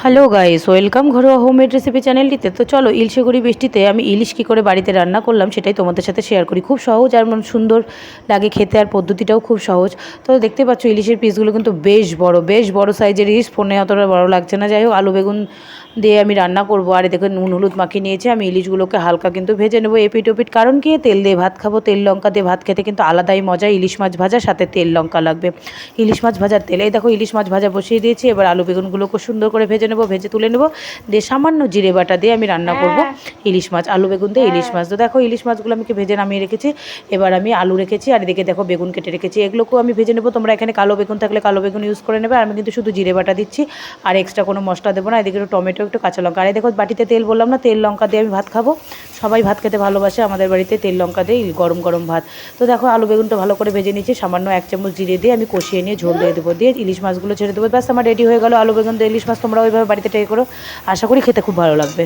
Hello guys, welcome ঘরোয়া homemade recipe চ্যানেলটিতে। তো চলো ইলশেগুড়ি বৃষ্টিতে আমি ইলিশ কী করে বাড়িতে রান্না করলাম সেটাই তোমাদের সাথে শেয়ার করি। খুব সহজ আর সুন্দর লাগে খেতে, আর পদ্ধতিটাও খুব সহজ। তো দেখতে পাচ্ছ ইলিশের পিসগুলো কিন্তু বেশ বড় সাইজের ইলিশ, ফোনে অতটা বড় লাগছে না। যাই হোক, আলু বেগুন দিয়ে আমি রান্না করবো। আর দেখো নুন হলুদ মাখিয়ে নিয়েছি। আমি ইলিশগুলোকে হালকা কিন্তু ভেজে নেবো এপিট ওপিট, কারণ কি তেল দিয়ে ভাত খাবো, তেল লঙ্কা দিয়ে ভাত খেতে কিন্তু আলাদাই মজা। ইলিশ মাছ ভাজার সাথে তেল লঙ্কা লাগবে। ইলিশ মাছ ভাজার তেল, এই দেখো ইলিশ মাছ ভাজা বসিয়ে দিয়েছি। এবার আলু বেগুনগুলোকে সুন্দর করে ভেজে নেবো, ভেজে তুলে নেবো। দিয়ে সামান্য জিরে বাটা দিয়ে আমি রান্না করব ইলিশ মাছ, আলু বেগুন দিয়ে ইলিশ মাছ। তো দেখো ইলিশ মাছগুলো আমি ভেজে নামিয়ে রেখেছি। এবার আমি আলু রেখেছি, আর এদিকে দেখো বেগুন কেটে রেখেছি। এগুলোকেও আমি ভেজে নেবো। তোমরা এখানে কালো বেগুন থাকলে কালো বেগুন ইউজ করে নেবে। আর আমি কিন্তু শুধু জিরে বাটা দিচ্ছি, আর এক্সট্রা কোনো মশলা দেবো না। এদিকে একটু টমেটো, একটু কাঁচা লঙ্কা। আর এই দেখো বাটিতে তেল, বললাম না তেল লঙ্কা দিয়ে আমি ভাত খাবো। সবাই ভাত খেতে ভালোবাসে আমাদের বাড়িতে তেল লঙ্কা দিয়ে গরম গরম ভাত। তো দেখো আলু বেগুনটা ভালো করে ভেজে নিচ্ছি। সামান্য 1 চামচ জিরে দিয়ে আমি কষিয়ে নিয়ে ঝোল দিয়ে দেবো, দিয়ে ইলিশ মাছগুলো ছেড়ে দেবো। ব্যাস আমার রেডি হয়ে গেল আলু বেগুন দিয়ে ইলিশ মাছ। তোমরা ওইভাবে বাড়িতে ট্রাই করো, আশা করি খেতে খুব ভালো লাগবে।